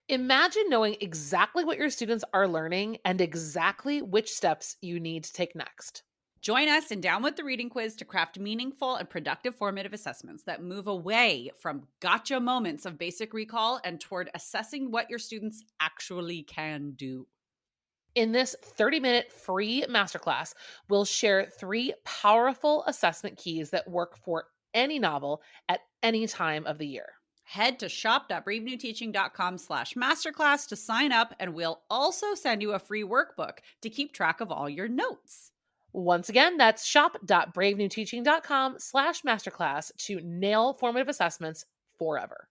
Imagine knowing exactly what your students are learning and exactly which steps you need to take next. Join us in Down with the Reading Quiz to craft meaningful and productive formative assessments that move away from gotcha moments of basic recall and toward assessing what your students actually can do. In this 30-minute free masterclass, we'll share 3 powerful assessment keys that work for any novel at any time of the year. Head to shop.bravenewteaching.com/masterclass to sign up, and we'll also send you a free workbook to keep track of all your notes. Once again, that's shop.bravenewteaching.com/masterclass to nail formative assessments forever.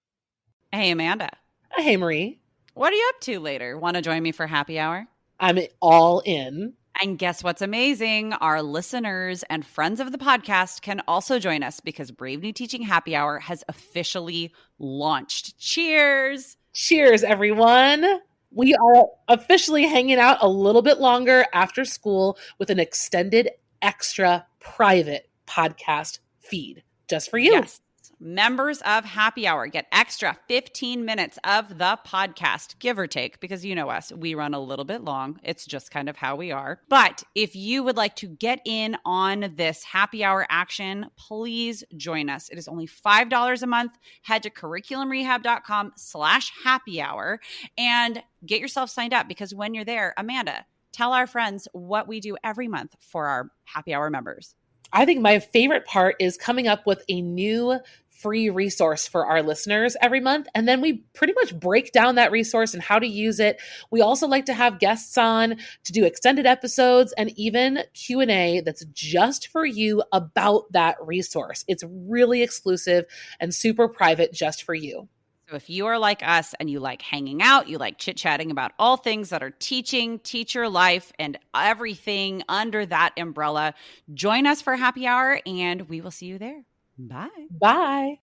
Hey, Amanda. Hey, Marie. What are you up to later? Want to join me for happy hour? I'm all in. And guess what's amazing? Our listeners and friends of the podcast can also join us because Brave New Teaching Happy Hour has officially launched. Cheers! Cheers, everyone. We are officially hanging out a little bit longer after school with an extended, extra private podcast feed just for you. Yes. Members of Happy Hour get extra 15 minutes of the podcast, give or take, because you know us, we run a little bit long. It's just kind of how we are. But if you would like to get in on this Happy Hour action, please join us. It is only $5 a month. Head to curriculumrehab.com/happy hour and get yourself signed up, because when you're there, Amanda, tell our friends what we do every month for our Happy Hour members. I think my favorite part is coming up with a new free resource for our listeners every month. And then we pretty much break down that resource and how to use it. We also like to have guests on to do extended episodes and even Q&A that's just for you about that resource. It's really exclusive and super private just for you. So if you are like us and you like hanging out, you like chit-chatting about all things that are teaching, teacher life, and everything under that umbrella, join us for happy hour and we will see you there. Bye. Bye.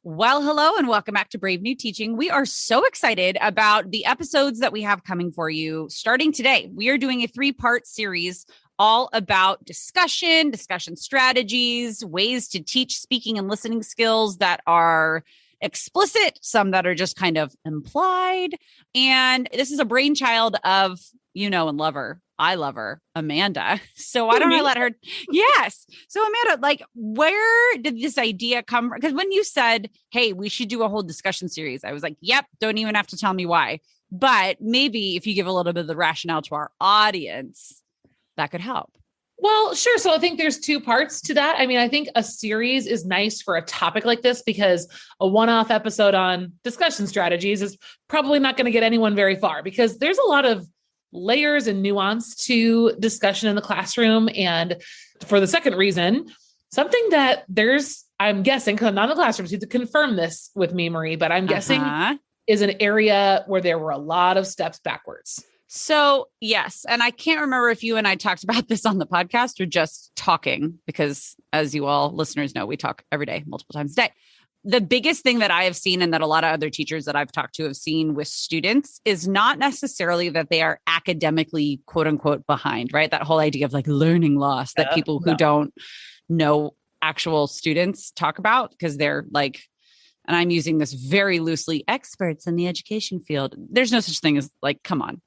Well, hello and welcome back to Brave New Teaching. We are so excited about the episodes that we have coming for you starting today. We are doing a 3-part series all about discussion strategies, ways to teach speaking and listening skills that are explicit, some that are just kind of implied. And this is a brainchild of, you know, and love her. I love her, Amanda. So why don't I let her? Yes. So Amanda, like, where did this idea come from? Because when you said, hey, we should do a whole discussion series, I was like, yep, don't even have to tell me why. But maybe if you give a little bit of the rationale to our audience, that could help. Well, sure. So I think there's 2 parts to that. I mean, I think a series is nice for a topic like this because a one-off episode on discussion strategies is probably not going to get anyone very far because there's a lot of layers and nuance to discussion in the classroom. And for the second reason, something that I'm guessing, because I'm not in the classroom, so you have to confirm this with me, Marie, but I'm guessing is an area where there were a lot of steps backwards. So yes. And I can't remember if you and I talked about this on the podcast or just talking, because as you all listeners know, we talk every day, multiple times a day. The biggest thing that I have seen and that a lot of other teachers that I've talked to have seen with students is not necessarily that they are academically, quote unquote, behind, right? That whole idea of like learning loss that people who don't know actual students talk about because they're like, and I'm using this very loosely, experts in the education field. There's no such thing as like, come on.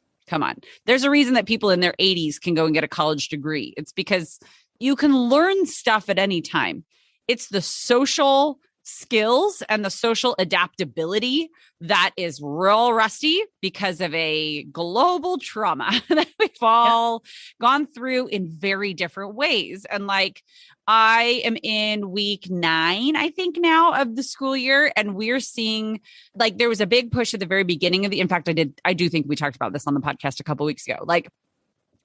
There's a reason that people in their 80s can go and get a college degree. It's because you can learn stuff at any time. It's the social skills and the social adaptability that is real rusty because of a global trauma that we've all gone through in very different ways. And like, I am in week 9, I think now of the school year. And we're seeing like, there was a big push at the very beginning of in fact, I do think we talked about this on the podcast a couple of weeks ago. Like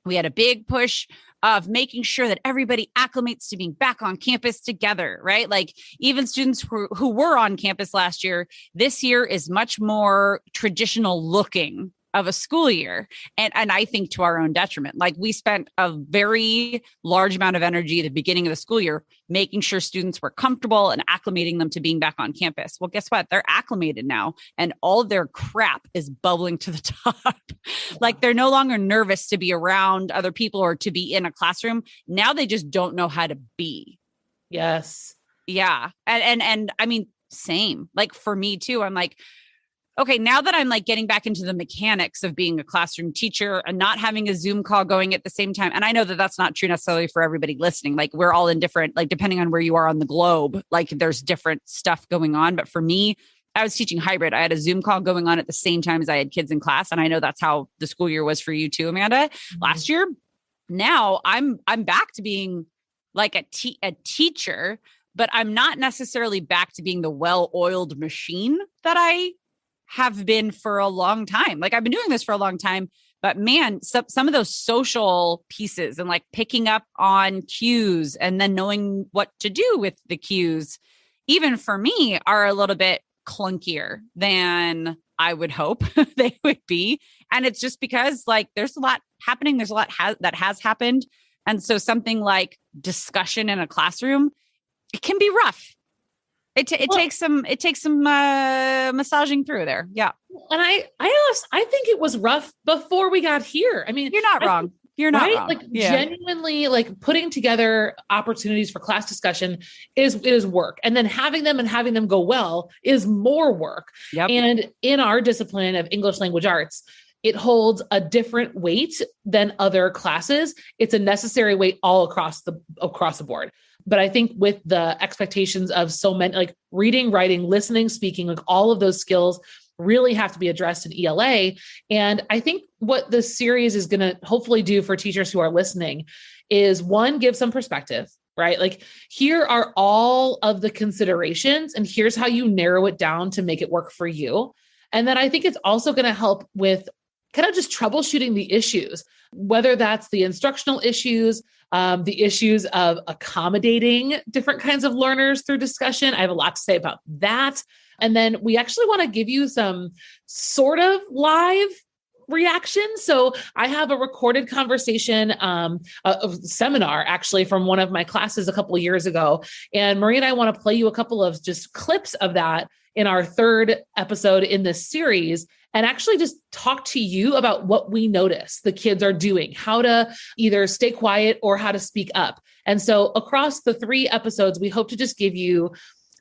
we had a big push of making sure that everybody acclimates to being back on campus together, right? Like even students who were on campus last year, this year is much more traditional looking of a school year. And I think to our own detriment. Like we spent a very large amount of energy at the beginning of the school year, making sure students were comfortable and acclimating them to being back on campus. Well, guess what? They're acclimated now and all their crap is bubbling to the top. Like they're no longer nervous to be around other people or to be in a classroom. Now they just don't know how to be. Yes. Yeah. And I mean, same, like for me too, I'm like, okay, now that I'm like getting back into the mechanics of being a classroom teacher and not having a Zoom call going at the same time. And I know that that's not true necessarily for everybody listening. Like we're all in different, like depending on where you are on the globe, like there's different stuff going on. But for me, I was teaching hybrid. I had a Zoom call going on at the same time as I had kids in class. And I know that's how the school year was for you too, Amanda, last year. Now I'm back to being like a teacher, but I'm not necessarily back to being the well-oiled machine that I have been for a long time. Like I've been doing this for a long time, but man, some of those social pieces and like picking up on cues and then knowing what to do with the cues, even for me, are a little bit clunkier than I would hope they would be. And it's just because like there's a lot happening. There's a lot that has happened. And so something like discussion in a classroom, it can be rough. It takes some massaging through there. Yeah. And I think it was rough before we got here. I mean, you're not wrong. You're not wrong. Like genuinely like putting together opportunities for class discussion is work. And then having them go well is more work. Yep. And in our discipline of English language arts, it holds a different weight than other classes. It's a necessary weight all across the board. But I think with the expectations of so many, like reading, writing, listening, speaking, like all of those skills really have to be addressed in ELA. And I think what this series is going to hopefully do for teachers who are listening is one, give some perspective, right? Like here are all of the considerations and here's how you narrow it down to make it work for you. And then I think it's also going to help with kind of just troubleshooting the issues, whether that's the instructional issues, the issues of accommodating different kinds of learners through discussion. I have a lot to say about that. And then we actually want to give you some sort of live reaction. So I have a recorded conversation, a seminar actually from one of my classes a couple of years ago. And Marie and I want to play you a couple of just clips of that in our third episode in this series and actually just talk to you about what we notice the kids are doing, how to either stay quiet or how to speak up. And so across the 3 episodes, we hope to just give you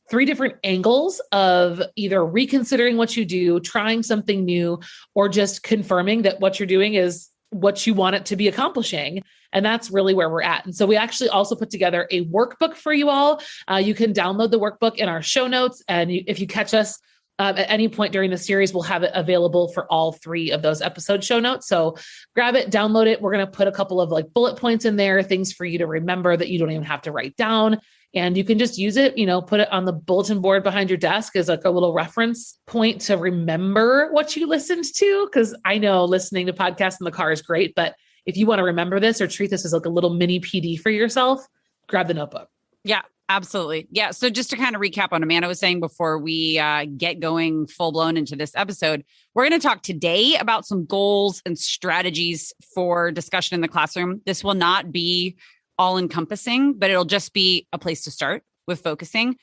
3 different angles of either reconsidering what you do, trying something new, or just confirming that what you're doing is what you want it to be accomplishing. And that's really where we're at. And so we actually also put together a workbook for you all. You can download the workbook in our show notes. And if you catch us at any point during the series, we'll have it available for all 3 of those episode show notes. So grab it, download it. We're going to put a couple of like bullet points in there, things for you to remember that you don't even have to write down. And you can just use it, put it on the bulletin board behind your desk as like a little reference point to remember what you listened to. Cause I know listening to podcasts in the car is great, but if you want to remember this or treat this as like a little mini PD for yourself, grab the notebook. Yeah, absolutely. Yeah. So just to kind of recap on Amanda was saying before we get going full blown into this episode, we're going to talk today about some goals and strategies for discussion in the classroom. This will not be all encompassing, but it'll just be a place to start with focusing.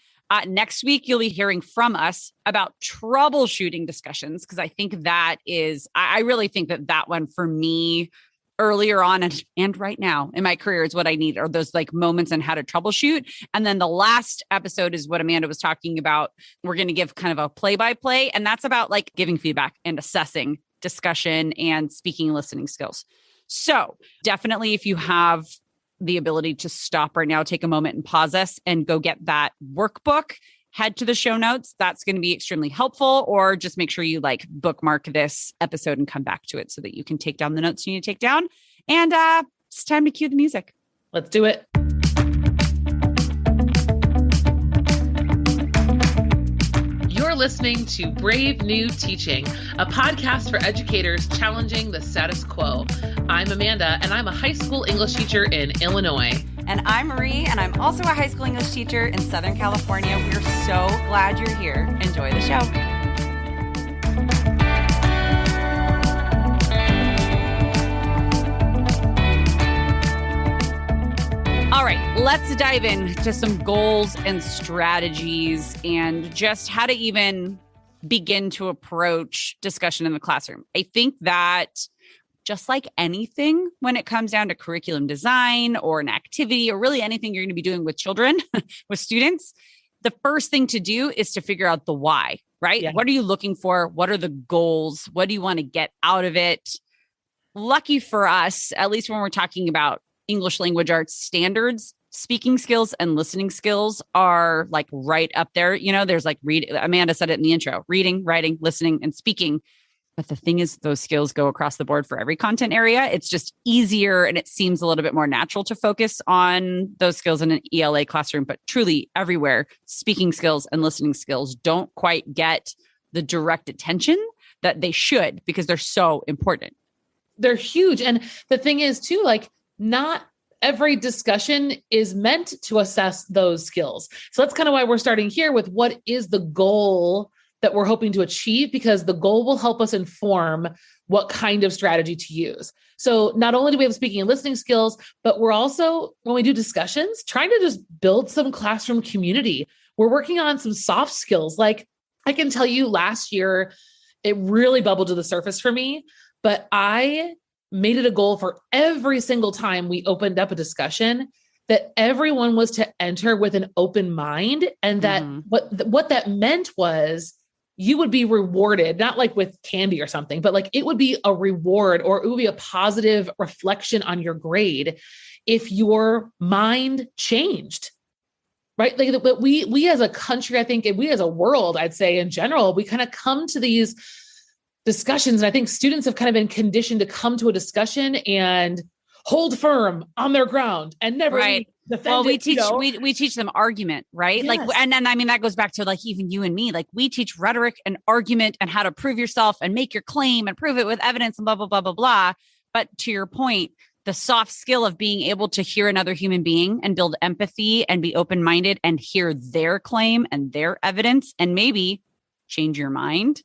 Next week, you'll be hearing from us about troubleshooting discussions, because I think that is, I really think that one for me earlier on and right now in my career is what I need, are those like moments on how to troubleshoot. And then the last episode is what Amanda was talking about. We're going to give kind of a play-by-play, and that's about like giving feedback and assessing discussion and speaking and listening skills. So definitely if you have the ability to stop right now, take a moment and pause us and go get that workbook, head to the show notes. That's going to be extremely helpful. Or just make sure you like bookmark this episode and come back to it so that you can take down the notes you need to take down. And it's time to cue the music. Let's do it. You're listening to Brave New Teaching, a podcast for educators challenging the status quo. I'm Amanda, and I'm a high school English teacher in Illinois. And I'm Marie, and I'm also a high school English teacher in Southern California. We're so glad you're here. Enjoy the show. All right, let's dive into some goals and strategies and just how to even begin to approach discussion in the classroom. I think that just like anything, when it comes down to curriculum design or an activity or really anything you're going to be doing with children, with students, the first thing to do is to figure out the why. right? Yeah. What are you looking for? What are the goals? What do you want to get out of it? Lucky for us, at least when we're talking about English language arts standards, speaking skills and listening skills are like right up there. You know, there's like Amanda said it in the intro, reading, writing, listening, and speaking. But the thing is, those skills go across the board for every content area. It's just easier and it seems a little bit more natural to focus on those skills in an ELA classroom. But truly everywhere, speaking skills and listening skills don't quite get the direct attention that they should because they're so important. They're huge. And the thing is too, like not every discussion is meant to assess those skills. So that's kind of why we're starting here with what is the goal that we're hoping to achieve, because the goal will help us inform what kind of strategy to use. So not only do we have speaking and listening skills, but we're also, when we do discussions, trying to just build some classroom community. We're working on some soft skills. Like I can tell you last year, it really bubbled to the surface for me, but I made it a goal for every single time we opened up a discussion that everyone was to enter with an open mind. And that what that meant was you would be rewarded, not like with candy or something, but like it would be a reward or it would be a positive reflection on your grade if your mind changed, right? Like, but we as a country, I think, and we as a world, I'd say in general, we kind of come to these discussions. And I think students have kind of been conditioned to come to a discussion and hold firm on their ground and never defend well, we it, teach, we teach them argument, right? Yes. Like, and then, I mean, that goes back to like, even you and me, like we teach rhetoric and argument and how to prove yourself and make your claim and prove it with evidence and blah, blah, blah, blah, blah. But to your point, the soft skill of being able to hear another human being and build empathy and be open-minded and hear their claim and their evidence and maybe change your mind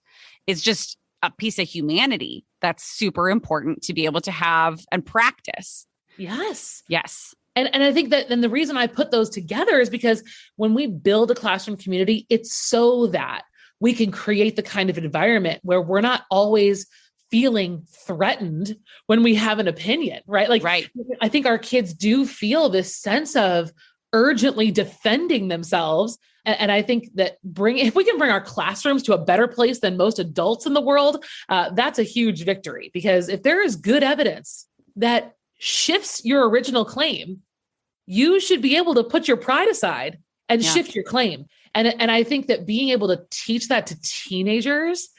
is just a piece of humanity that's super important to be able to have and practice. Yes. Yes. And I think that then the reason I put those together is because when we build a classroom community, it's so that we can create the kind of environment where we're not always feeling threatened when we have an opinion, right? Like, right. I think our kids do feel this sense of urgently defending themselves. And I think that if we can bring our classrooms to a better place than most adults in the world, that's a huge victory. Because if there is good evidence that shifts your original claim, you should be able to put your pride aside and shift your claim. And I think that being able to teach that to teenagers,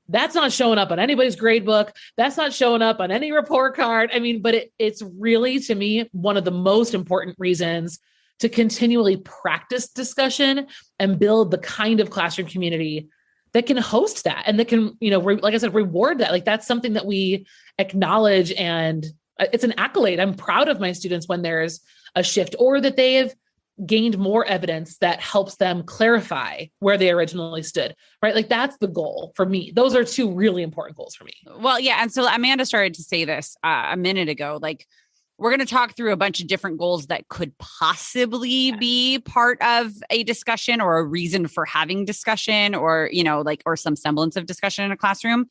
that's not showing up on anybody's grade book. That's not showing up on any report card. I mean, but it's really, to me, one of the most important reasons to continually practice discussion and build the kind of classroom community that can host that and that can, like I said, reward that. Like that's something that we acknowledge, and it's an accolade. I'm proud of my students when there's a shift or that they have gained more evidence that helps them clarify where they originally stood, right? Like that's the goal for me. Those are two really important goals for me. Well, yeah. And so Amanda started to say this a minute ago, like we're going to talk through a bunch of different goals that could possibly be part of a discussion or a reason for having discussion or, or some semblance of discussion in a classroom.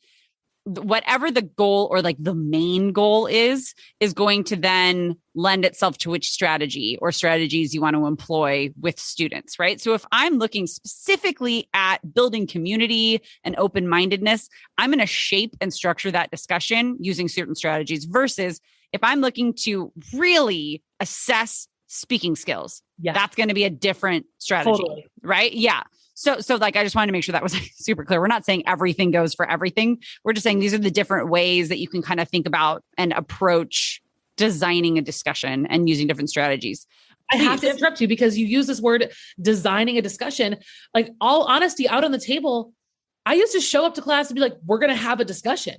Whatever the goal or like the main goal is going to then lend itself to which strategy or strategies you want to employ with students, right? So if I'm looking specifically at building community and open-mindedness, I'm going to shape and structure that discussion using certain strategies versus if I'm looking to really assess speaking skills, that's going to be a different strategy, right? Yeah. So like, I just wanted to make sure that was super clear. We're not saying everything goes for everything. We're just saying these are the different ways that you can kind of think about and approach designing a discussion and using different strategies. I have to interrupt you because you use this word designing a discussion. Like all honesty, out on the table, I used to show up to class and be like, we're going to have a discussion.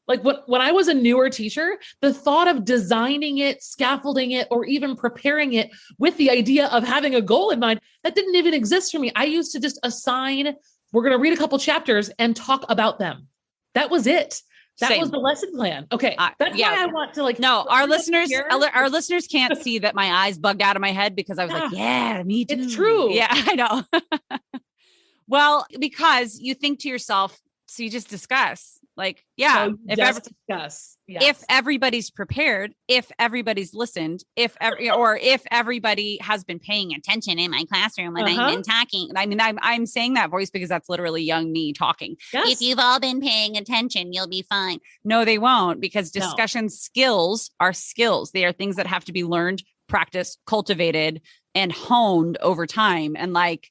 Like when I was a newer teacher, the thought of designing it, scaffolding it, or even preparing it with the idea of having a goal in mind, that didn't even exist for me. I used to just assign, we're going to read a couple chapters and talk about them. That was it. That was the lesson plan. Okay. That's why I want to no, our listeners can't see that my eyes bugged out of my head because I was like, yeah, me too. It's true. Yeah, I know. Well, because you think to yourself, So you just discuss like, yeah, So discuss. Yes. If everybody's prepared, if everybody's listened, if everybody has been paying attention in my classroom when I've been talking. I mean, I'm saying that voice because that's literally young me talking. Yes. If you've all been paying attention, you'll be fine. No, they won't, because discussion skills are skills. They are things that have to be learned, practiced, cultivated, and honed over time. And like,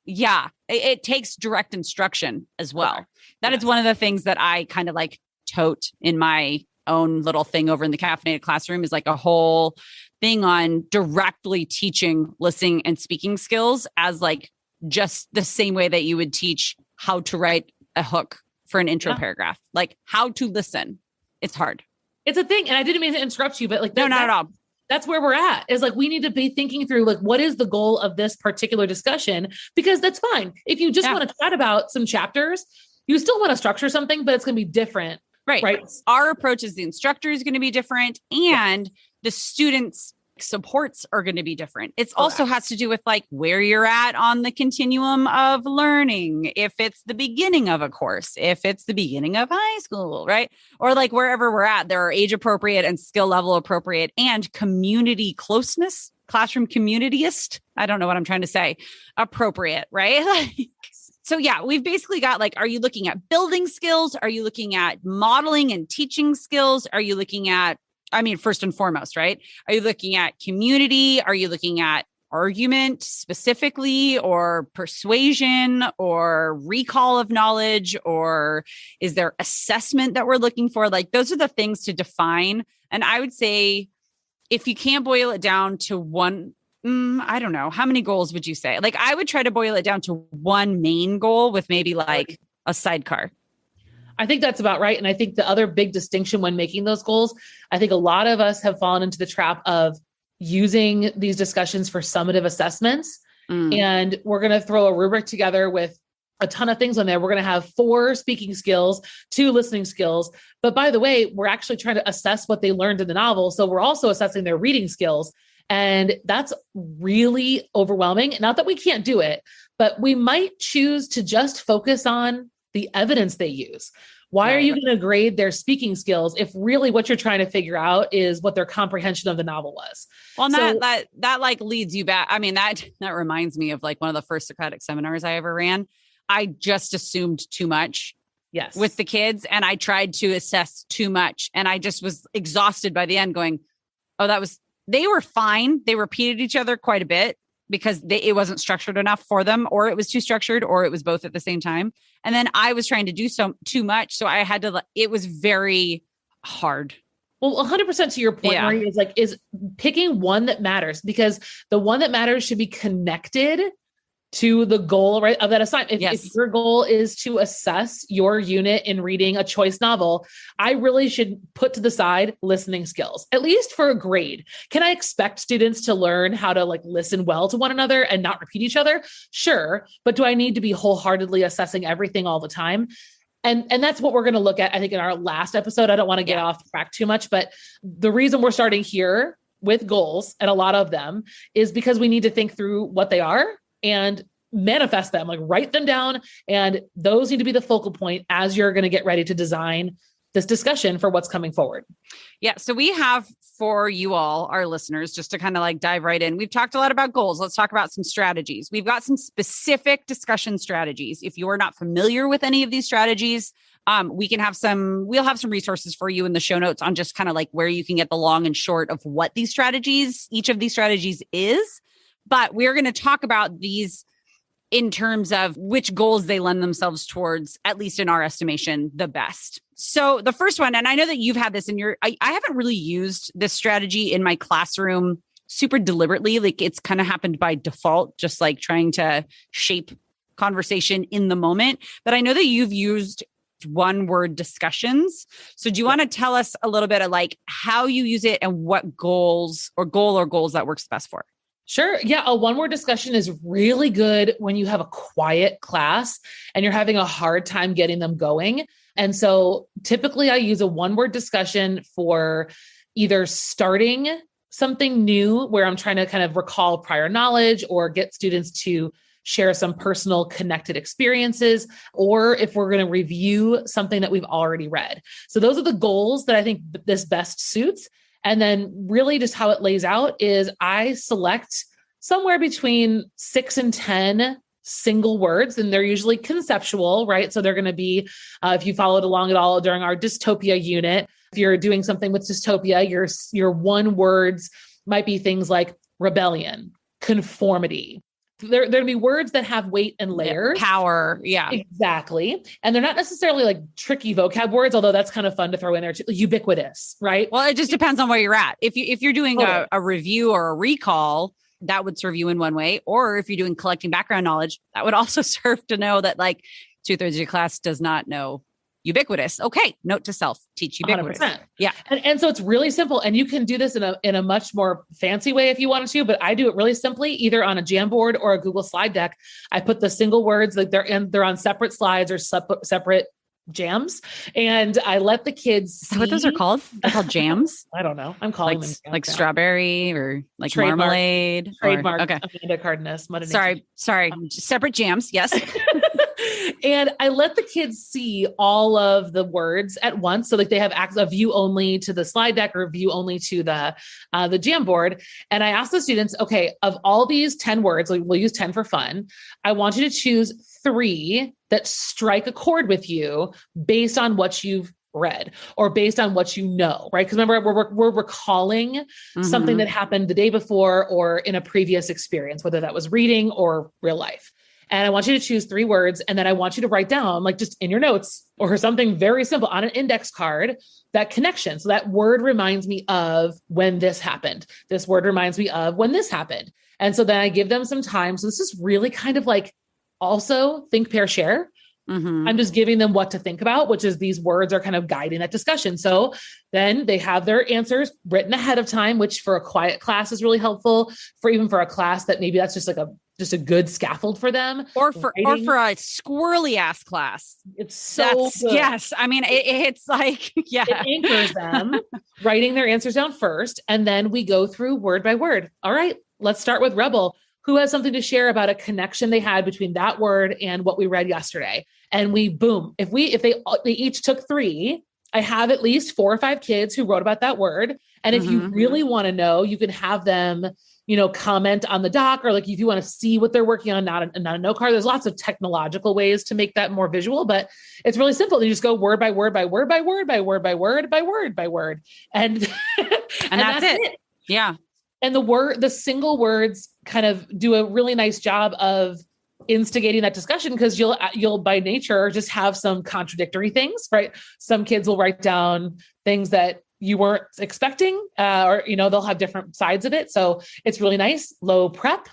yeah, it takes direct instruction as well. Okay. That is one of the things that I kind of like tote in my own little thing over in the caffeinated classroom, is like a whole thing on directly teaching listening and speaking skills as like just the same way that you would teach how to write a hook for an intro paragraph, like how to listen. It's hard. It's a thing. And I didn't mean to interrupt you, but like, no, not at all. That's where we're at, is like, we need to be thinking through like, what is the goal of this particular discussion? Because that's fine. If you just want to chat about some chapters, you still want to structure something, but it's going to be different. Right. Our approach as the instructor is going to be different, and the students' supports are going to be different. It's also has to do with like where you're at on the continuum of learning. If it's the beginning of a course, if it's the beginning of high school, right? Or like wherever we're at, there are age appropriate and skill level appropriate and community closeness, classroom communityist. I don't know what I'm trying to say. Appropriate, right? So yeah, we've basically got like, are you looking at building skills? Are you looking at modeling and teaching skills? Are you looking at, I mean, first and foremost, right? Are you looking at community? Are you looking at argument specifically, or persuasion, or recall of knowledge? Or is there assessment that we're looking for? Like, those are the things to define. And I would say, if you can't boil it down to one, I don't know. How many goals would you say? Like, I would try to boil it down to one main goal with maybe like a sidecar. I think that's about right. And I think the other big distinction when making those goals, I think a lot of us have fallen into the trap of using these discussions for summative assessments. And we're going to throw a rubric together with a ton of things on there. We're going to have 4 speaking skills, 2 listening skills. But by the way, we're actually trying to assess what they learned in the novel. So we're also assessing their reading skills. And that's really overwhelming. Not that we can't do it, but we might choose to just focus on the evidence they use. Why are you going to grade their speaking skills if really what you're trying to figure out is what their comprehension of the novel was? Well, that like leads you back. I mean, that reminds me of like one of the first Socratic seminars I ever ran. I just assumed too much with the kids, and I tried to assess too much. And I just was exhausted by the end going, they were fine. They repeated each other quite a bit because it wasn't structured enough for them, or it was too structured, or it was both at the same time. And then I was trying to do too much. So I had to, it was very hard. Well, 100% to your point, Marie, is picking one that matters, because the one that matters should be connected to the goal, right, of that assignment. If your goal is to assess your unit in reading a choice novel, I really should put to the side listening skills, at least for a grade. Can I expect students to learn how to like listen well to one another and not repeat each other? Sure. But do I need to be wholeheartedly assessing everything all the time? And that's what we're going to look at, I think, in our last episode. I don't want to get off track too much, but the reason we're starting here with goals, and a lot of them, is because we need to think through what they are and manifest them, like write them down. And those need to be the focal point as you're going to get ready to design this discussion for what's coming forward. Yeah. So we have for you all, our listeners, just to kind of like dive right in. We've talked a lot about goals. Let's talk about some strategies. We've got some specific discussion strategies. If you are not familiar with any of these strategies, we'll have some resources for you in the show notes on just kind of like where you can get the long and short of what each of these strategies is. But we're going to talk about these in terms of which goals they lend themselves towards, at least in our estimation, the best. So the first one, and I know that you've had this in I haven't really used this strategy in my classroom super deliberately. Like, it's kind of happened by default, just like trying to shape conversation in the moment. But I know that you've used one-word discussions. So do you want to tell us a little bit of like how you use it and what goals that works best for? Sure. Yeah. A one-word discussion is really good when you have a quiet class and you're having a hard time getting them going. And so typically I use a one-word discussion for either starting something new where I'm trying to kind of recall prior knowledge or get students to share some personal connected experiences, or if we're going to review something that we've already read. So those are the goals that I think this best suits. And then really just how it lays out is I select somewhere between 6 and 10 single words, and they're usually conceptual, right? So they're going to be, if you followed along at all during our dystopia unit, if you're doing something with dystopia, your one words might be things like rebellion, conformity. There going to be words that have weight and layers. Power. Yeah. Exactly. And they're not necessarily like tricky vocab words, although that's kind of fun to throw in there too. Ubiquitous, right? Well, it just depends on where you're at. If you're doing a review or a recall, that would serve you in one way. Or if you're doing collecting background knowledge, that would also serve to know that like 2/3 of your class does not know ubiquitous. Okay. Note to self, teach ubiquitous. 100%. Yeah. And so it's really simple, and you can do this in a much more fancy way if you wanted to, but I do it really simply, either on a Jamboard or a Google slide deck. I put the single words, like they're on separate slides or separate jams. And I let the kids see. Is that what those are called? They're called jams? I don't know. I'm calling them like now. Strawberry or like Trademark. marmalade. Trademark. Okay. Amanda Cardenas. Sorry. Separate jams. Yes. And I let the kids see all of the words at once. So like they have a view only to the slide deck or view only to the Jamboard. And I asked the students, okay, of all these 10 words, like we'll use 10 for fun. I want you to choose 3 that strike a chord with you based on what you've read or based on what you know, right? Because remember, we're recalling something that happened the day before or in a previous experience, whether that was reading or real life. And I want you to choose 3 words. And then I want you to write down, like just in your notes or something very simple on an index card, that connection. So that word reminds me of when this happened. This word reminds me of when this happened. And so then I give them some time. So this is really kind of like also think, pair, share. I'm just giving them what to think about, which is these words are kind of guiding that discussion. So then they have their answers written ahead of time, which for a quiet class is really helpful for a class that maybe that's just a good scaffold for them. Or for a squirrely ass class. It's so good. Yes. I mean, it's like, yeah. It anchors them writing their answers down first. And then we go through word by word. All right, let's start with Rebel. Who has something to share about a connection they had between that word and what we read yesterday? And if they each took 3, I have at least 4 or 5 kids who wrote about that word. And if you really want to know, you can have them, comment on the doc, or like if you want to see what they're working on, not a note card. There's lots of technological ways to make that more visual, but it's really simple. You just go word by word by word by word by word by word by word by word. And that's it. Yeah. And the single words kind of do a really nice job of instigating that discussion, because you'll by nature just have some contradictory things, right? Some kids will write down things that you weren't expecting, or, they'll have different sides of it. So it's really nice, low prep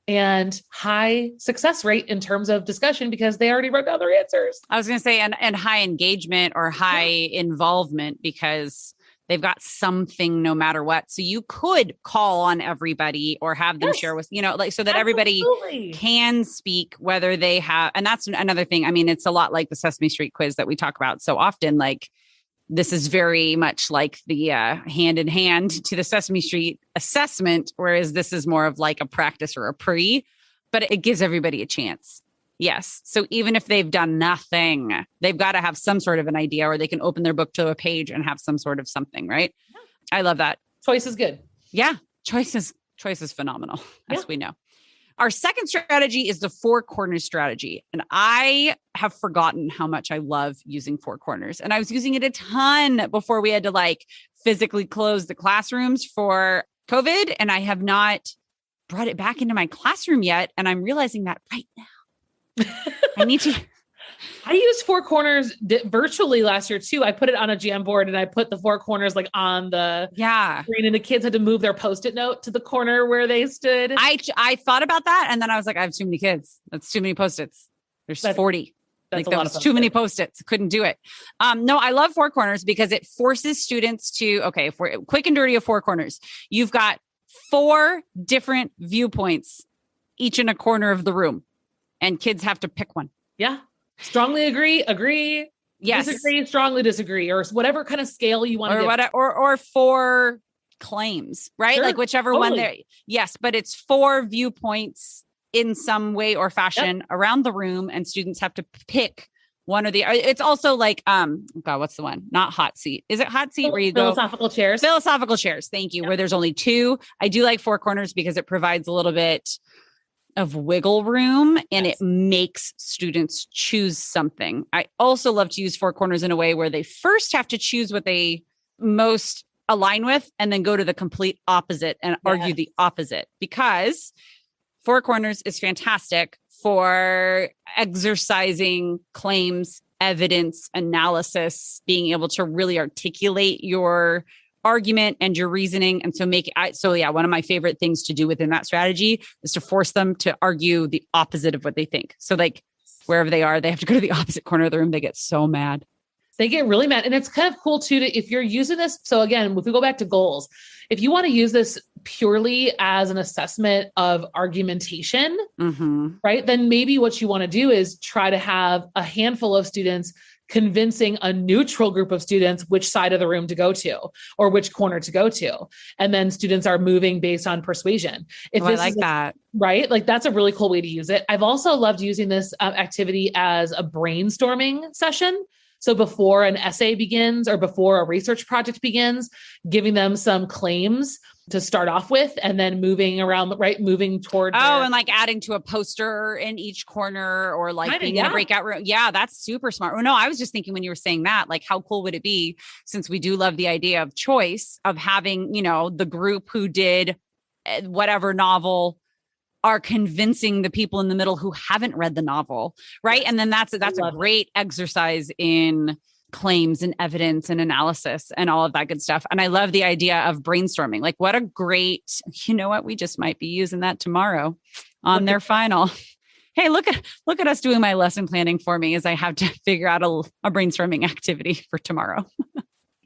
and high success rate in terms of discussion because they already wrote down their answers. I was going to say, and high engagement or high involvement because they've got something no matter what. So you could call on everybody or have them share with, so that everybody can speak, whether they have, and that's another thing. I mean, it's a lot like the Sesame Street quiz that we talk about so often. Like this is very much like the hand in hand to the Sesame Street assessment, whereas this is more of like a practice or a pre, but it gives everybody a chance. Yes. So even if they've done nothing, they've got to have some sort of an idea, or they can open their book to a page and have some sort of something, right? Yeah. I love that. Choice is good. Yeah. Choice is phenomenal, as we know. Our second strategy is the 4 corners strategy. And I have forgotten how much I love using 4 corners. And I was using it a ton before we had to like physically close the classrooms for COVID. And I have not brought it back into my classroom yet. And I'm realizing that right now. I need to. I used 4 corners virtually last year too. I put it on a Jamboard and I put the 4 corners like on the screen, and the kids had to move their Post-it note to the corner where they stood. I thought about that, and then I was like, I have too many kids. That's too many Post-its. There's 40. That's like a lot of too many Post-its. Couldn't do it. No, I love 4 corners because it forces students to, okay, if we're quick and dirty of 4 corners, you've got 4 different viewpoints, each in a corner of the room. And kids have to pick one. Yeah. Strongly agree, yes. Disagree, strongly disagree, or whatever kind of scale you want to give. Or 4 claims, right? Sure. Like whichever one there. Yes. But it's 4 viewpoints in some way or fashion around the room, and students have to pick one or the, it's also like, God, what's the one? Not hot seat. Is it hot seat where you philosophical chairs? Philosophical chairs. Thank you. Where there's only two. I do like four corners because it provides a little bit of wiggle room and it makes students choose something. I also love to use four corners in a way where they first have to choose what they most align with and then go to the complete opposite and argue the opposite, because four corners is fantastic for exercising claims, evidence, analysis, being able to really articulate your argument and your reasoning. And so one of my favorite things to do within that strategy is to force them to argue the opposite of what they think. So like wherever they are, they have to go to the opposite corner of the room. They get so mad. They get really mad. And it's kind of cool too, if you're using this. So again, if we go back to goals, if you want to use this purely as an assessment of argumentation, right? Then maybe what you want to do is try to have a handful of students convincing a neutral group of students which side of the room to go to or which corner to go to. And then students are moving based on persuasion. I like that. Right? Like that's a really cool way to use it. I've also loved using this activity as a brainstorming session. So before an essay begins or before a research project begins, giving them some claims to start off with and then moving around, right? Moving toward. And like adding to a poster in each corner or like being in a breakout room. Yeah, that's super smart. Oh, no, I was just thinking when you were saying that, like how cool would it be, since we do love the idea of choice, of having, the group who did whatever novel are convincing the people in the middle who haven't read the novel, right? And then that's a great exercise in claims and evidence and analysis and all of that good stuff. And I love the idea of brainstorming. Like what a great, we just might be using that tomorrow on their final. Hey, look at us doing my lesson planning for me as I have to figure out a brainstorming activity for tomorrow.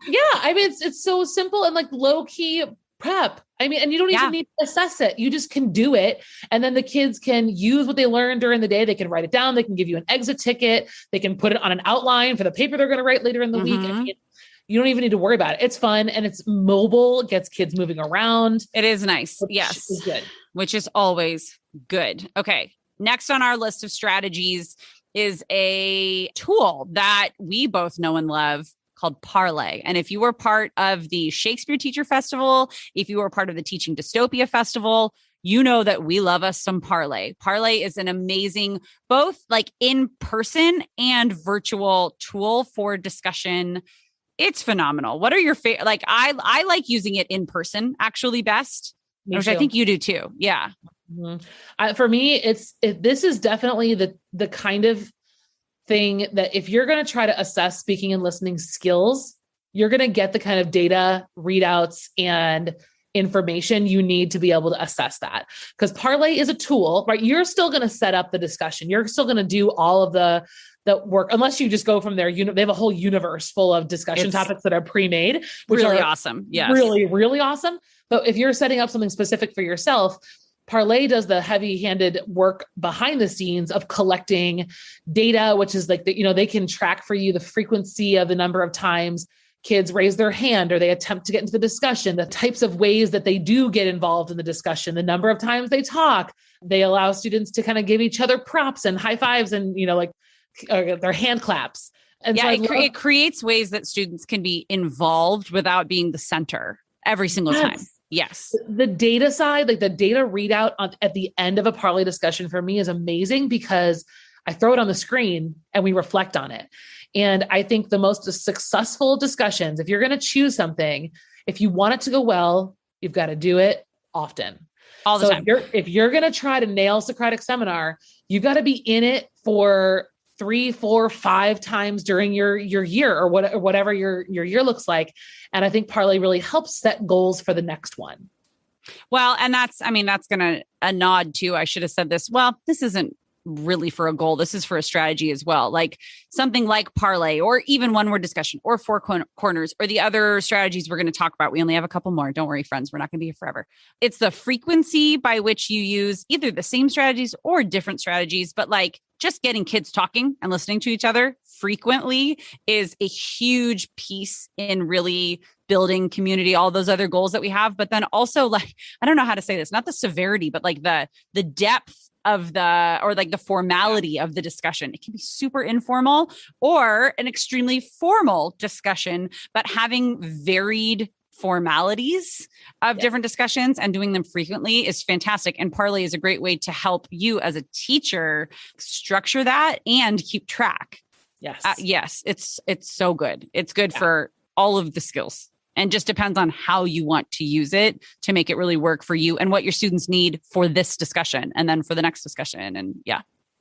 Yeah. I mean, it's so simple and like low key prep. I mean, and you don't even need to assess it. You just can do it. And then the kids can use what they learned during the day. They can write it down. They can give you an exit ticket. They can put it on an outline for the paper they're going to write later in the week. I mean, you don't even need to worry about it. It's fun and it's mobile. It gets kids moving around. It is nice. Yes. Is good. Which is always good. Okay. Next on our list of strategies is a tool that we both know and love, called Parlay. And if you were part of the Shakespeare Teacher Festival, if you were part of the Teaching Dystopia Festival, you know that we love us some Parlay. Parlay is an amazing, both like in-person and virtual tool for discussion. It's phenomenal. What are your favorite? Like I like using it in person actually best, which I think you do too. Yeah. For me, this is definitely the kind of thing that if you're going to try to assess speaking and listening skills, you're going to get the kind of data, readouts, and information you need to be able to assess that. Because Parlay is a tool, right? You're still going to set up the discussion. You're still going to do all of the work, unless you just go from there. They have a whole universe full of discussion topics that are pre-made, which really are awesome. Yes. Really, really awesome. But if you're setting up something specific for yourself, Parlay does the heavy-handed work behind the scenes of collecting data, which is like, they can track for you the frequency of the number of times kids raise their hand or they attempt to get into the discussion, the types of ways that they do get involved in the discussion, the number of times they talk. They allow students to kind of give each other props and high fives and, their hand claps. And it creates ways that students can be involved without being the center every single time. Yes. The data side, like the data readout at the end of a Parlay discussion for me is amazing because I throw it on the screen and we reflect on it. And I think the most successful discussions, if you're going to choose something, if you want it to go well, you've got to do it often. All the time. If you're going to try to nail Socratic Seminar, you've got to be in it for 3, 4, 5 times during your year or whatever your year looks like. And I think Parlay really helps set goals for the next one. Well, and that's going to a nod to, I should have said this. Well, this isn't really for a goal. This is for a strategy as well. Like something like Parlay or even one word discussion or four corners or the other strategies we're going to talk about. We only have a couple more. Don't worry, friends. We're not going to be here forever. It's the frequency by which you use either the same strategies or different strategies, but like just getting kids talking and listening to each other frequently is a huge piece in really building community, all those other goals that we have. But then also like, I don't know how to say this, not the severity, but like the depth of the formality of the discussion. It can be super informal or an extremely formal discussion, but having varied formalities of different discussions and doing them frequently is fantastic. And Parlay is a great way to help you as a teacher structure that and keep track. Yes. Yes. It's so good. It's good for all of the skills, and just depends on how you want to use it to make it really work for you and what your students need for this discussion and then for the next discussion. And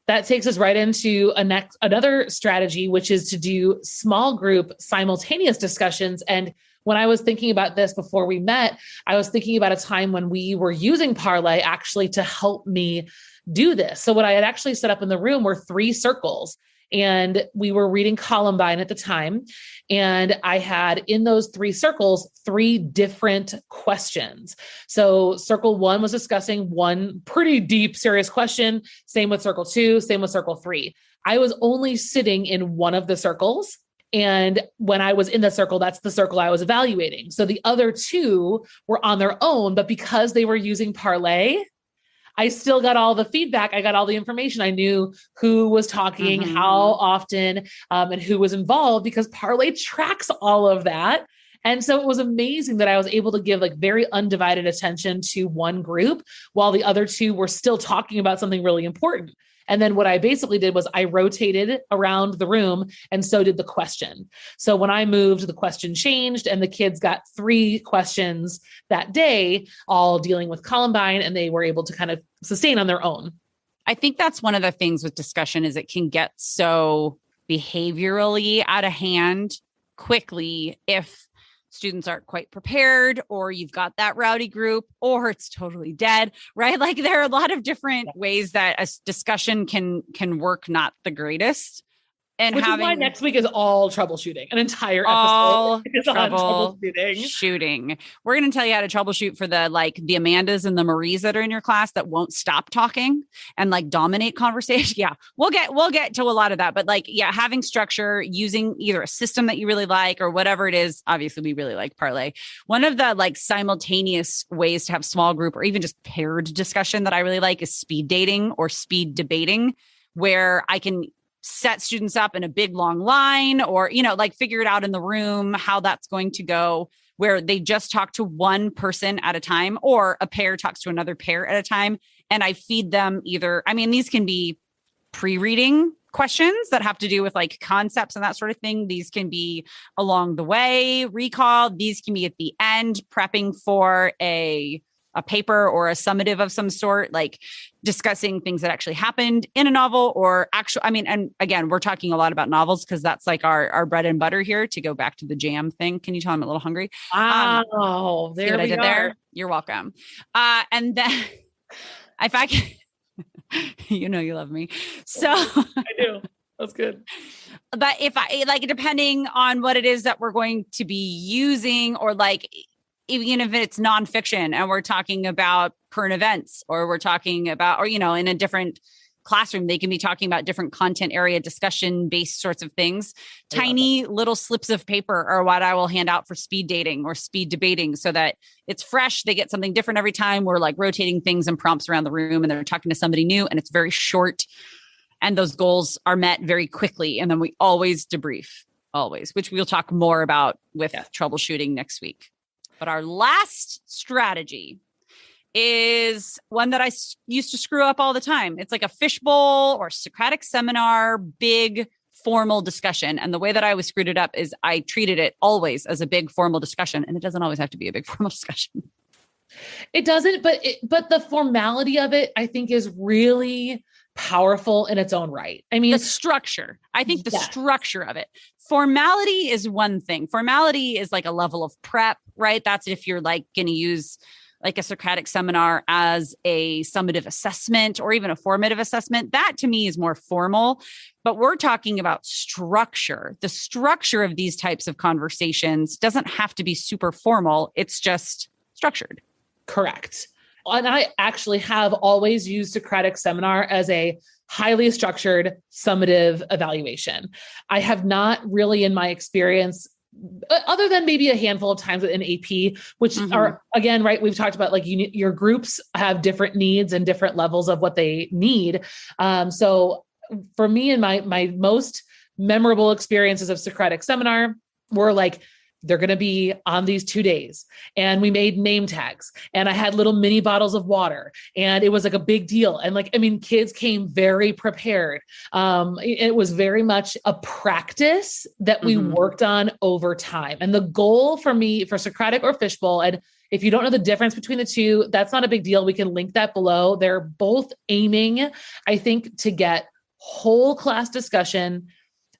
that takes us right into another strategy, which is to do small group simultaneous discussions. And when I was thinking about this before we met, I was thinking about a time when we were using Parlay actually to help me do this. So what I had actually set up in the room were 3 circles. And we were reading Columbine at the time. And I had in those 3 circles, 3 different questions. So circle 1 was discussing one pretty deep, serious question. Same with circle 2, same with circle 3. I was only sitting in one of the circles. And when I was in the circle, that's the circle I was evaluating. So the other 2 were on their own, but because they were using Parlay, I still got all the feedback. I got all the information. I knew who was talking, how often, and who was involved, because Parlay tracks all of that. And so it was amazing that I was able to give like very undivided attention to one group while the other 2 were still talking about something really important. And then what I basically did was I rotated around the room, and so did the question. So when I moved, the question changed, and the kids got 3 questions that day, all dealing with Columbine, and they were able to kind of sustain on their own. I think that's one of the things with discussion is it can get so behaviorally out of hand quickly if students aren't quite prepared, or you've got that rowdy group, or it's totally dead, right? Like there are a lot of different ways that a discussion can work not the greatest. And which is why next week is all troubleshooting. An entire episode is on troubleshooting. We're going to tell you how to troubleshoot for the Amandas and the Maries that are in your class that won't stop talking and like dominate conversation. Yeah, we'll get to a lot of that. But having structure, using either a system that you really like or whatever it is. Obviously, we really like Parlay. One of the simultaneous ways to have small group or even just paired discussion that I really like is speed dating or speed debating, where I can set students up in a big long line or, figure it out in the room, how that's going to go, where they just talk to one person at a time or a pair talks to another pair at a time. And I feed them these can be pre-reading questions that have to do with concepts and that sort of thing. These can be along the way, recall. These can be at the end, prepping for a paper or a summative of some sort, discussing things that actually happened in a novel or and again, we're talking a lot about novels because that's our bread and butter here, to go back to the jam thing. Can you tell I'm a little hungry? Wow. There we are. There? You're welcome. And then if I can, you love me. So I do. That's good. But if I depending on what it is that we're going to be using, or even if it's nonfiction and we're talking about current events, or we're talking about, in a different classroom, they can be talking about different content area discussion based sorts of things. Tiny little slips of paper are what I will hand out for speed dating or speed debating so that it's fresh. They get something different every time. We're rotating things and prompts around the room and they're talking to somebody new, and it's very short. And those goals are met very quickly. And then we always debrief, which we'll talk more about with troubleshooting next week. But our last strategy is one that I used to screw up all the time. It's like a fishbowl or Socratic seminar, big formal discussion. And the way that I always screwed it up is I treated it always as a big formal discussion. And it doesn't always have to be a big formal discussion. It doesn't, but the formality of it, I think, is really powerful in its own right. I mean, the structure, I think the structure of it. Formality is one thing. Formality is a level of prep, right? That's if you're going to use a Socratic seminar as a summative assessment or even a formative assessment. That to me is more formal, but we're talking about structure. The structure of these types of conversations doesn't have to be super formal. It's just structured. Correct. And I actually have always used Socratic seminar as a highly structured summative evaluation. I have not really, in my experience, other than maybe a handful of times in AP, which are, again, right, we've talked about like your groups have different needs and different levels of what they need. So for me and my most memorable experiences of Socratic seminar were like, they're going to be on these 2 days. And we made name tags and I had little mini bottles of water and it was like a big deal. And like, I mean, kids came very prepared. It was very much a practice that we worked on over time. And the goal for me for Socratic or Fishbowl, and if you don't know the difference between the two, that's not a big deal. We can link that below. They're both aiming, I think, to get whole class discussion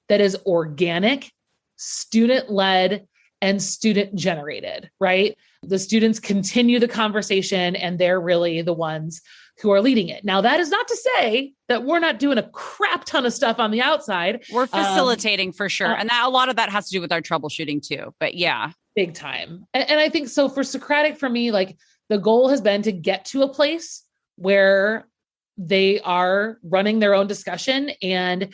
that is organic, student-led, and student generated, right? The students continue the conversation and they're really the ones who are leading it. Now, that is not to say that we're not doing a crap ton of stuff on the outside. We're facilitating for sure. And that a lot of that has to do with our troubleshooting too, but yeah. Big time. And I think so for Socratic, for me, like the goal has been to get to a place where they are running their own discussion and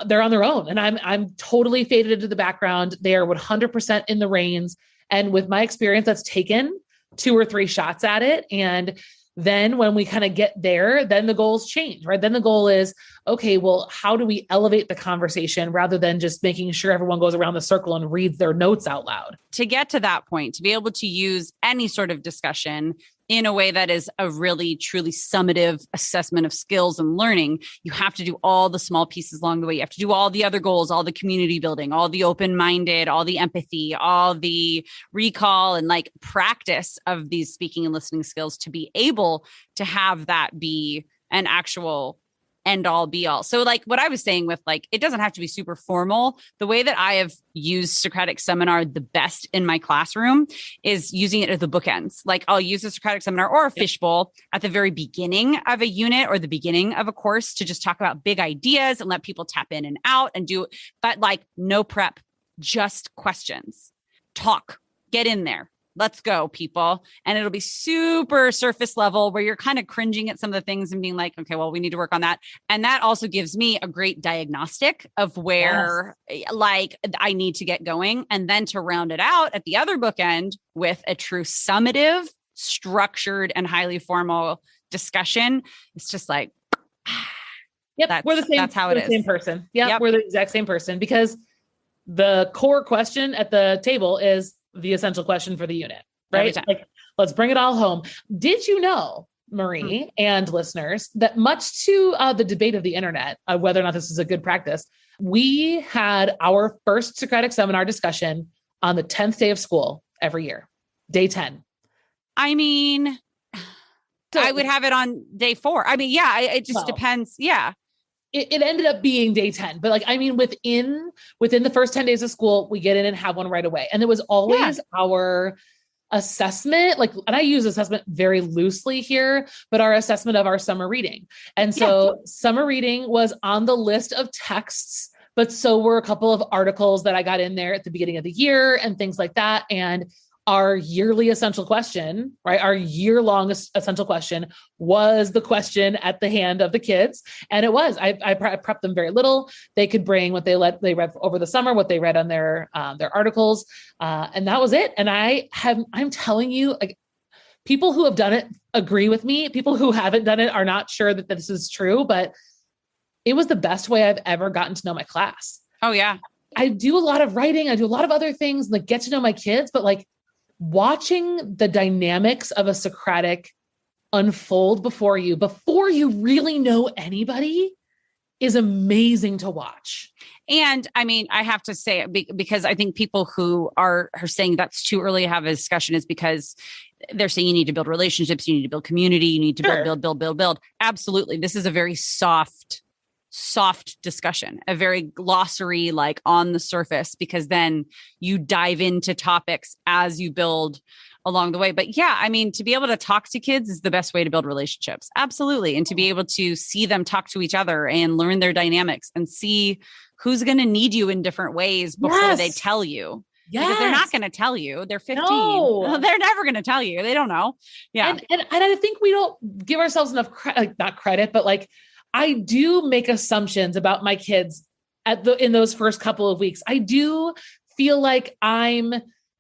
they're on their own. And I'm totally faded into the background. They are 100% in the reins. And with my experience, that's taken 2 or 3 shots at it. And then when we kind of get there, then the goals change, right? Then the goal is, okay, well, how do we elevate the conversation rather than just making sure everyone goes around the circle and reads their notes out loud? To get to that point, to be able to use any sort of discussion in a way that is a really, truly summative assessment of skills and learning, you have to do all the small pieces along the way. You have to do all the other goals, all the community building, all the open-minded, all the empathy, all the recall and like practice of these speaking and listening skills to be able to have that be an actual end all be all. So like what I was saying with like, it doesn't have to be super formal. The way that I have used Socratic seminar the best in my classroom is using it at the bookends. Like I'll use a Socratic seminar or a fishbowl at the very beginning of a unit or the beginning of a course to just talk about big ideas and let people tap in and out and do, but like no prep, just questions, talk, get in there. Let's go, people. And it'll be super surface level where you're kind of cringing at some of the things and being like, okay, well, we need to work on that. And that also gives me a great diagnostic of where like I need to get going. And then to round it out at the other bookend with a true summative, structured and highly formal discussion. It's just like, yep, we're the same. That's how it is. Same person. Yep, we're the exact same person because the core question at the table is the essential question for the unit, right? Like, let's bring it all home. Did you know, Marie and listeners, that much to the debate of the internet, whether or not this is a good practice, we had our first Socratic seminar discussion on the 10th day of school every year, day 10. I mean, so, I would have it on day 4. I mean, yeah, it just depends. Yeah. It ended up being day 10, but like, I mean, within the first 10 days of school, we get in and have one right away. And it was always our assessment, like, and I use assessment very loosely here, but our assessment of our summer reading. And so summer reading was on the list of texts, but so were a couple of articles that I got in there at the beginning of the year and things like that. And our yearly essential question, right? Our year-long essential question was the question at the hand of the kids. And it was, I prepped them very little. They could bring what they read over the summer, what they read on their articles. And that was it. And I'm telling you, like, people who have done it agree with me. People who haven't done it are not sure that this is true, but it was the best way I've ever gotten to know my class. Oh yeah. I do a lot of writing. I do a lot of other things, like get to know my kids, but like, watching the dynamics of a Socratic unfold before you really know anybody is amazing to watch. And I mean, I have to say, because I think people who are saying that's too early to have a discussion is because they're saying you need to build relationships, you need to build community, you need to build. Absolutely. This is a very soft discussion, a very glossary, like on the surface, because then you dive into topics as you build along the way. But yeah, I mean, to be able to talk to kids is the best way to build relationships. Absolutely. And to be able to see them talk to each other and learn their dynamics and see who's going to need you in different ways before they tell you. Yes. Because they're not going to tell you. They're 15. No. They're never going to tell you. They don't know. Yeah. And I think we don't give ourselves enough not credit, but like, I do make assumptions about my kids in those first couple of weeks. I do feel like I'm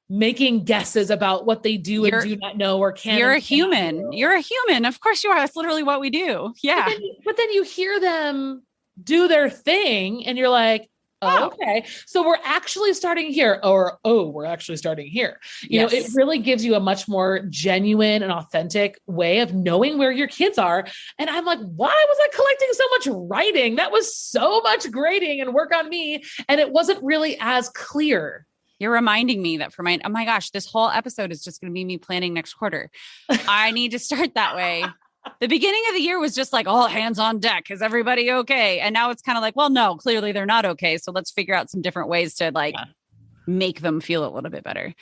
making guesses about what they do and do not know or can. You're a human. You're a human. Of course you are. That's literally what we do. Yeah. But then you hear them do their thing and you're like, oh, okay. So we're actually starting here, or, oh, we're actually starting here. You know, it really gives you a much more genuine and authentic way of knowing where your kids are. And I'm like, why was I collecting so much writing? That was so much grading and work on me. And it wasn't really as clear. You're reminding me that oh my gosh, this whole episode is just going to be me planning next quarter. I need to start that way. The beginning of the year was just like all hands on deck. Is everybody okay? And now it's kind of like, well, no, clearly they're not okay. So let's figure out some different ways to make them feel a little bit better.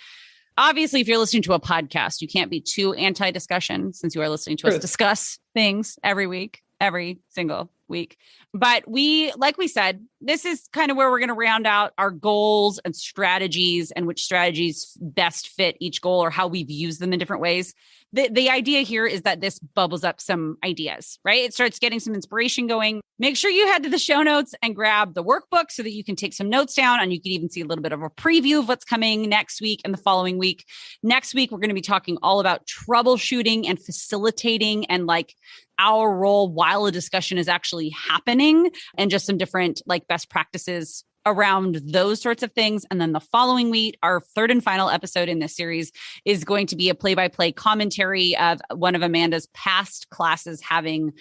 Obviously, if you're listening to a podcast, you can't be too anti-discussion since you are listening to us discuss things every single week. But like we said, this is kind of where we're going to round out our goals and strategies and which strategies best fit each goal or how we've used them in different ways. The idea here is that this bubbles up some ideas, right? It starts getting some inspiration going. Make sure you head to the show notes and grab the workbook so that you can take some notes down and you can even see a little bit of a preview of what's coming next week and the following week. Next week, we're going to be talking all about troubleshooting and facilitating and like our role while a discussion is actually happening and just some different like best practices around those sorts of things. And then the following week, our third and final episode in this series is going to be a play-by-play commentary of one of Amanda's past classes having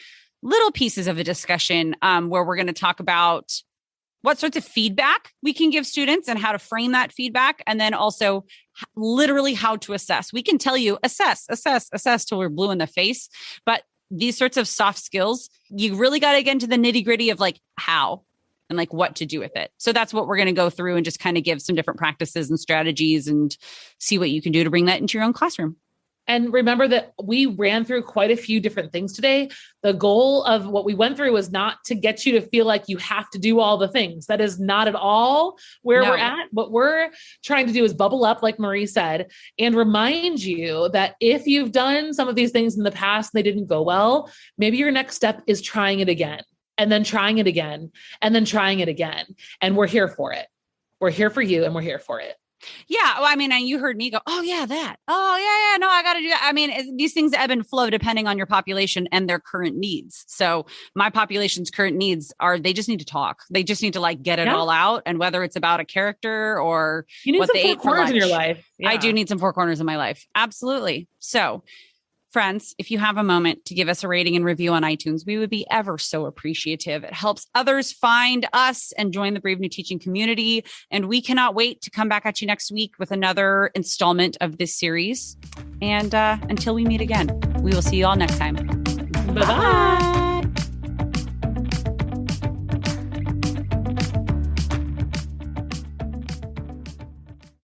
little pieces of a discussion where we're going to talk about what sorts of feedback we can give students and how to frame that feedback. And then also literally how to assess. We can tell you assess till we're blue in the face. But these sorts of soft skills, you really got to get into the nitty gritty of like how and like what to do with it. So that's what we're going to go through and just kind of give some different practices and strategies and see what you can do to bring that into your own classroom. And remember that we ran through quite a few different things today. The goal of what we went through was not to get you to feel like you have to do all the things. That is not at all where we're at. What we're trying to do is bubble up, like Marie said, and remind you that if you've done some of these things in the past and they didn't go well, maybe your next step is trying it again. And then trying it again, and then trying it again. And we're here for it. We're here for you, and we're here for it. Yeah. Well, I mean, and you heard me go, oh yeah, that. Oh yeah. No, I got to do that. I mean, these things ebb and flow depending on your population and their current needs. So my population's current needs are, they just need to talk. They just need to like get it all out. And whether it's about a character or you need what they ate for lunch. In your life. Yeah. I do need some four corners in my life. Absolutely. So friends, if you have a moment to give us a rating and review on iTunes, we would be ever so appreciative. It helps others find us and join the Brave New Teaching community. And we cannot wait to come back at you next week with another installment of this series. And until we meet again, we will see you all next time. Bye-bye.